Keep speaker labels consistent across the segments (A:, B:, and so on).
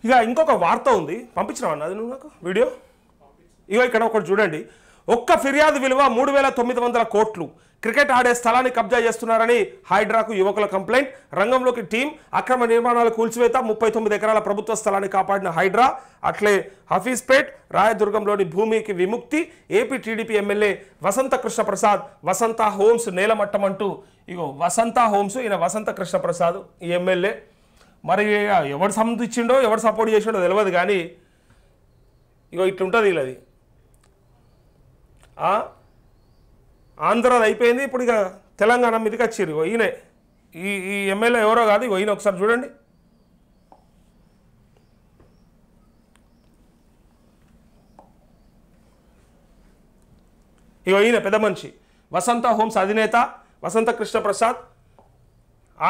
A: ఇక ఇంకొక వార్త ఉంది, పంపించినావా అది నువ్వు నాకు వీడియో? ఇక ఇక్కడ ఒకటి చూడండి. ఒక్క ఫిర్యాదు విలువ 3,900 కోట్లు. క్రికెట్ ఆడే స్థలాన్ని కబ్జా చేస్తున్నారని హైడ్రాకు యువకుల కంప్లైంట్. రంగంలోకి టీం. అక్రమ నిర్మాణాల కూల్చివేత. 39 ఎకరాల ప్రభుత్వ స్థలాన్ని కాపాడిన హైడ్రా. అట్లే హఫీజ్పేట్ రాయదుర్గంలోని భూమికి విముక్తి. ఏపీ టీడీపీ ఎమ్మెల్యే వసంత కృష్ణ ప్రసాద్ వసంత హోమ్స్ నేలమట్టం అంటూ ఇగో వసంత హోమ్స్, ఈయన వసంత కృష్ణ ప్రసాద్ ఈ ఎమ్మెల్యే. మరి ఎవడు సంధించిండో ఎవడు సపోర్ట్ చేసిండో తెలియదు కానీ ఇగో ఇట్లుంటుంది వీళ్ళది. ఆంధ్రాది అయిపోయింది, ఇప్పుడు ఇక తెలంగాణ మీదకి వచ్చిర్రు. ఈయనే ఈ ఎమ్మెల్యే ఎవరో కాదు, ఇగో ఈయన ఒకసారి చూడండి. ఇగో ఈయన పెద్ద మనిషి వసంత హోమ్స్ అధినేత వసంత కృష్ణ ప్రసాద్,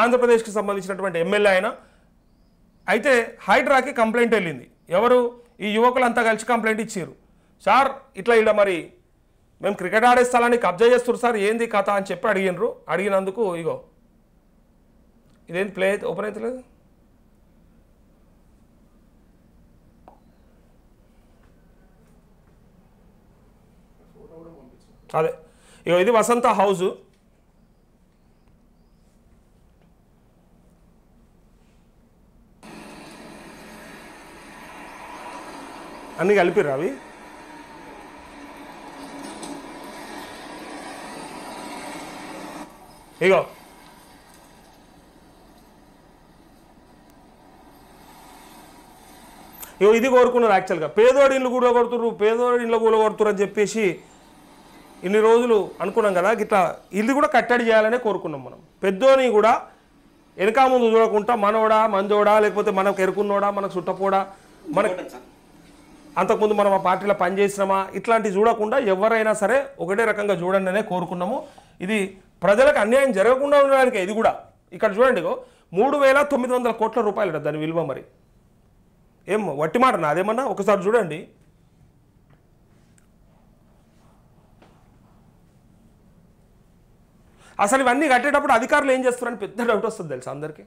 A: ఆంధ్రప్రదేశ్కి సంబంధించినటువంటి ఎమ్మెల్యే ఆయన. అయితే హైడ్రాకి కంప్లైంట్ వెళ్ళింది. ఎవరు? ఈ యువకులంతా కలిసి కంప్లైంట్ ఇచ్చారు. సార్ ఇట్లా ఇలా మరి మేము క్రికెట్ ఆడే స్థలాన్ని కబ్జా చేస్తున్నారు సార్, ఏంది కథ అని చెప్పి అడిగినరు. అడిగినందుకు ఇగో ఇదేంటి ప్లే అయితే ఓపెన్ అవుతలేదు. అదే ఇగో ఇది వసంత హౌజు. అన్నీ కలిపిర్రు అవి. ఇగో ఇది కోరుకున్నారు యాక్చువల్గా. పేదోడి ఇండ్లు కూడా కొడుతుర్రు, పేదోడి ఇండ్లు కూడా కొడుతురు అని చెప్పేసి ఇన్ని రోజులు అనుకున్నాం కదా. ఇట్లా ఇది కూడా కట్టడి చేయాలనే కోరుకున్నాం మనం. పెద్దోని కూడా వెనక ముందు చూడకుండా మనోడా మందోడా లేకపోతే మనకు ఎరుకున్నోడా మనకు చుట్టపోడా మనకు అంతకుముందు మనం ఆ పార్టీలో పనిచేసినామా ఇట్లాంటివి చూడకుండా ఎవరైనా సరే ఒకటే రకంగా చూడండి అనే కోరుకున్నాము. ఇది ప్రజలకు అన్యాయం జరగకుండా ఉండడానికి. ఇది కూడా ఇక్కడ చూడండి 3,900 కోట్ల రూపాయలు దాని విలువ. మరి ఏం వట్టి మాట నా అదేమన్నా? ఒకసారి చూడండి. అసలు ఇవన్నీ కట్టేటప్పుడు అధికారులు ఏం చేస్తారని పెద్ద డౌట్ వస్తుంది తెలుసా అందరికీ.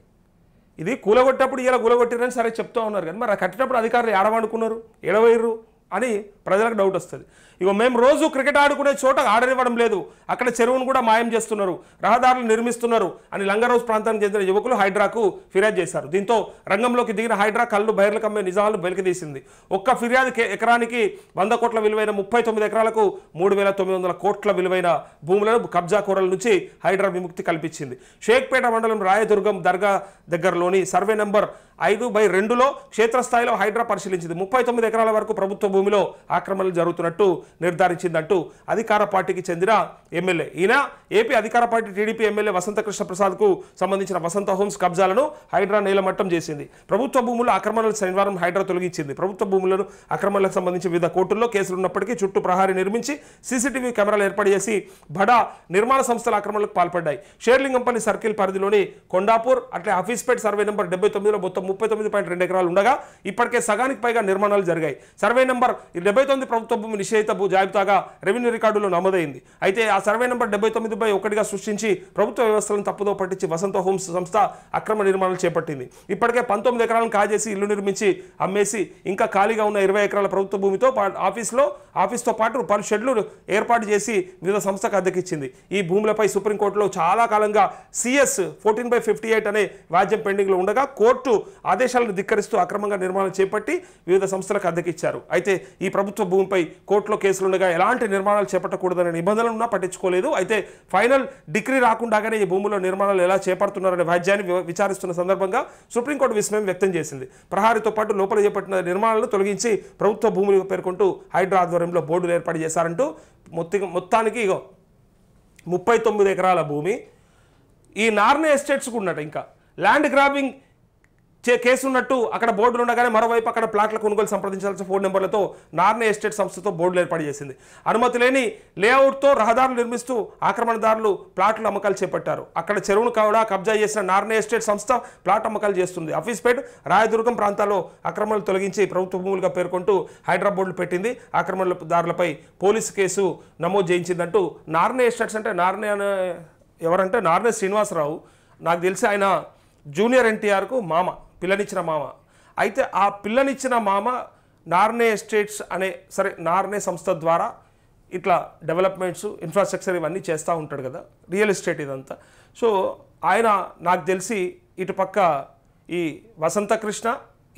A: ఇది కూలగొట్టేటప్పుడు ఇలా కూలగొట్టిరని సరే చెప్తూ ఉన్నారు కానీ మరి కట్టేటప్పుడు అధికారులు ఏడవనుకున్నారు ఏడవైర్రు అని ప్రజలకు డౌట్ వస్తుంది. ఇగో మేము రోజు క్రికెట్ ఆడుకునే చోట ఆడనివ్వడం లేదు, అక్కడ చెరువును కూడా మాయం చేస్తున్నారు, రహదారులు నిర్మిస్తున్నారు అని లంగరోజ్ ప్రాంతానికి చెందిన యువకులు హైడ్రాకు ఫిర్యాదు చేశారు. దీంతో రంగంలోకి దిగిన హైడ్రా కళ్ళు బయర్లు కమ్మే నిజాలను వెలికితీసింది. ఒక్క ఫిర్యాదు ఎకరానికి 100 కోట్ల విలువైన 39 ఎకరాలకు 3,900 కోట్ల విలువైన భూములను కబ్జాకోరల నుంచి హైడ్రా విముక్తి కల్పించింది. షేక్పేట మండలం రాయదుర్గం దర్గా దగ్గరలోని సర్వే నెంబర్ 5/2లో క్షేత్రస్థాయిలో హైడ్రా పరిశీలించింది. 39 ఎకరాల వరకు ప్రభుత్వ భూమిలో ఆక్రమణలు జరుగుతున్నట్టు నిర్ధారించిందంటూ అధికార పార్టీకి చెందిన ఎమ్మెల్యే. ఈయన ఏపీ అధికార పార్టీ టీడీపీ ఎమ్మెల్యే వసంత కృష్ణ ప్రసాద్కు సంబంధించిన వసంత హోమ్స్ కబ్జాలను హైడ్రా నేలమట్టం చేసింది. ప్రభుత్వ భూముల ఆక్రమణల శనివారం హైడ్రా తొలగించింది. ప్రభుత్వ భూములను ఆక్రమణలకు సంబంధించి వివిధ కోర్టుల్లో కేసులు ఉన్నప్పటికీ చుట్టూ ప్రహారీ నిర్మించి సీసీటీవీ కెమెరాలు ఏర్పాటు చేసి బడా నిర్మాణ సంస్థల ఆక్రమణలకు పాల్పడ్డాయి. షేర్లింగంపల్లి సర్కిల్ పరిధిలోని కొండాపూర్ అట్లే హఫీజ్పేట్ సర్వే నెంబర్ 79లో మొత్తం 39.2 ఎకరాలు ఉండగా ఇప్పటికే సగానికి పైగా నిర్మాణాలు జరిగాయి. సర్వే నెంబర్ 79 ప్రభుత్వ భూమి నిషేధిత భూ జాబితాగా రెవెన్యూ రికార్డులో నమోదైంది. అయితే ఆ సర్వే నెంబర్ 79/1గా సృష్టించి ప్రభుత్వ వ్యవస్థలను తప్పుదో పట్టించి వసంత హోమ్స్ సంస్థ అక్రమ నిర్మాణాలు చేపట్టింది. ఇప్పటికే 19 ఎకరాలను కాజేసి ఇల్లు నిర్మించి అమ్మేసి ఇంకా ఖాళీగా ఉన్న 20 ఎకరాల ప్రభుత్వ భూమితో ఆఫీస్తో పాటు పలు షెడ్లు ఏర్పాటు చేసి వివిధ సంస్థకు అద్దెకిచ్చింది. ఈ భూములపై సుప్రీంకోర్టులో చాలా కాలంగా CS 14/58 అనే వాద్యం పెండింగ్లో ఉండగా కోర్టు ఆదేశాలను ధిక్కరిస్తూ అక్రమంగా నిర్మాణం చేపట్టి వివిధ సంస్థలకు అద్దెకిచ్చారు. అయితే ఈ ప్రభుత్వ భూమిపై కోర్టులో కేసులుండగా ఎలాంటి నిర్మాణాలు చేపట్టకూడదనే నిబంధనలున్నా పట్టించుకోలేదు. అయితే ఫైనల్ డిగ్రీ రాకుండానే ఈ భూముల్లో నిర్మాణాలు ఎలా చేపడుతున్నారనే వాద్యాన్ని విచారిస్తున్న సందర్భంగా సుప్రీంకోర్టు విస్మయం వ్యక్తం చేసింది. ప్రహారీతో పాటు లోపల చేపట్టిన నిర్మాణాలను తొలగించి ప్రభుత్వ భూములు పేర్కొంటూ హైడ్రా ఆధ్వర్యంలో బోర్డులు ఏర్పాటు చేశారంటూ మొత్తానికి 39 ఎకరాల భూమి ఈ నార్నే ఎస్టేట్స్కు ఉన్నట్టు ఇంకా ల్యాండ్ గ్రాబింగ్ కేసు ఉన్నట్టు అక్కడ బోర్డులు ఉండగానే మరోవైపు అక్కడ ప్లాట్ల కొనుగోలు సంప్రదించాల్సిన ఫోన్ నెంబర్లతో నార్నే ఎస్టేట్ సంస్థతో బోర్డులు ఏర్పాటు చేసింది. అనుమతి లేని లేఅవుట్తో రహదారులు నిర్మిస్తూ ఆక్రమణదారులు ప్లాట్ల అమ్మకాలు చేపట్టారు. అక్కడ చెరువును కూడా కబ్జా చేసిన నార్నే ఎస్టేట్ సంస్థ ప్లాట్ అమ్మకాలు చేస్తుంది. హఫీజ్పేట్ రాయదుర్గం ప్రాంతాల్లో ఆక్రమణలు తొలగించి ప్రభుత్వ భూములుగా పేర్కొంటూ హైడ్రా బోర్డులు పెట్టింది. ఆక్రమణదారులపై పోలీసు కేసు నమోదు చేయించిందంటూ నార్నే ఎస్టేట్స్ అంటే నార్నే ఎవరంటే నార్నే శ్రీనివాసరావు, నాకు తెలిసి ఆయన జూనియర్ NTRకు మామ, పిల్లనిచ్చిన మామ. అయితే ఆ పిల్లనిచ్చిన మామ నార్నే ఎస్టేట్స్ అనే సరే నార్నే సంస్థ ద్వారా ఇట్లా డెవలప్మెంట్స్ ఇన్ఫ్రాస్ట్రక్చర్ ఇవన్నీ చేస్తూ ఉంటాడు కదా, రియల్ ఎస్టేట్ ఇదంతా. సో ఆయన నాకు తెలిసి ఇటుపక్క ఈ వసంతకృష్ణ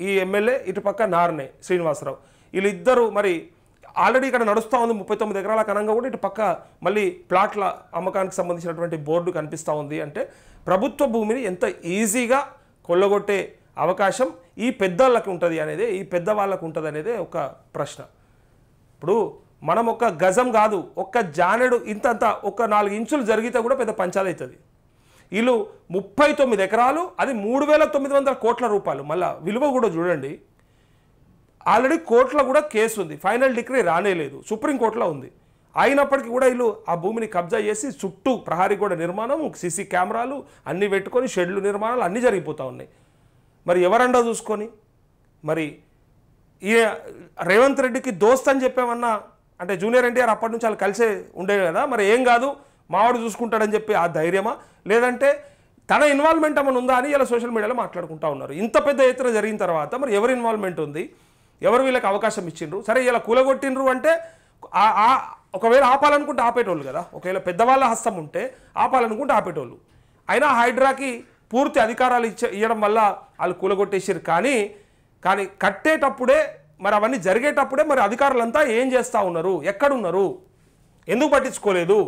A: ఈ ఎమ్మెల్యే, ఇటుపక్క నార్నే శ్రీనివాసరావు, వీళ్ళిద్దరూ మరి ఆల్రెడీ ఇక్కడ నడుస్తూ ఉంది 39 ఎకరాల కనంగా కూడా ఇటు పక్క మళ్ళీ ప్లాట్ల అమ్మకానికి సంబంధించినటువంటి బోర్డు కనిపిస్తూ ఉంది. అంటే ప్రభుత్వ భూమిని ఎంత ఈజీగా కొల్లగొట్టే అవకాశం ఈ పెద్దవాళ్ళకి ఉంటుంది అనేది, ఈ పెద్దవాళ్ళకు ఉంటుంది అనేదే ఒక ప్రశ్న. ఇప్పుడు మనం ఒక గజం కాదు, ఒక్క జానెడు ఇంతంత ఒక 4 ఇంచులు జరిగితే కూడా పెద్ద పంచాయతీ అవుతుంది. వీళ్ళు 39 ఎకరాలు, అది 3,900 కోట్ల రూపాయలు. మళ్ళీ విలువ కూడా చూడండి, ఆల్రెడీ కోర్టులో కూడా కేసు ఉంది, ఫైనల్ డిగ్రీ రానేలేదు, సుప్రీంకోర్టులో ఉంది. అయినప్పటికీ కూడా వీళ్ళు ఆ భూమిని కబ్జా చేసి చుట్టూ ప్రహారీ గోడ నిర్మాణం, సీసీ కెమెరాలు అన్నీ పెట్టుకొని షెడ్లు నిర్మాణాలు అన్నీ జరిగిపోతూ ఉన్నాయి. మరి ఎవరండా చూసుకొని మరి ఈ రేవంత్ రెడ్డికి దోస్త్ అని చెప్పామన్నా, అంటే జూనియర్ ఎన్టీఆర్ అప్పటి నుంచి వాళ్ళు కలిసే ఉండేవి కదా, మరి ఏం కాదు మావాడు చూసుకుంటాడని చెప్పి ఆ ధైర్యమా, లేదంటే తన ఇన్వాల్వ్మెంట్ ఏమైనా ఉందా అని ఇలా సోషల్ మీడియాలో మాట్లాడుకుంటూ ఉన్నారు. ఇంత పెద్ద ఎత్తున జరిగిన తర్వాత మరి ఎవరి ఇన్వాల్వ్మెంట్ ఉంది, ఎవరు వీళ్ళకి అవకాశం ఇచ్చిండ్రు? సరే ఇలా కూలగొట్టిండ్రు అంటే ఒకవేళ ఆపాలనుకుంటే ఆపేటోళ్ళు కదా, ఒకవేళ పెద్దవాళ్ళ హస్తం ఉంటే ఆపాలనుకుంటే ఆపేటోళ్ళు. అయినా హైడ్రాకి పూర్తి అధికారాలు ఇవ్వడం వల్ల వాళ్ళు కూలగొట్టేసారు. కానీ కట్టేటప్పుడే మరి అవన్నీ జరిగేటప్పుడే మరి అధికారులంతా ఏం చేస్తూ ఉన్నారు, ఎక్కడున్నారు, ఎందుకు పట్టించుకోలేదు?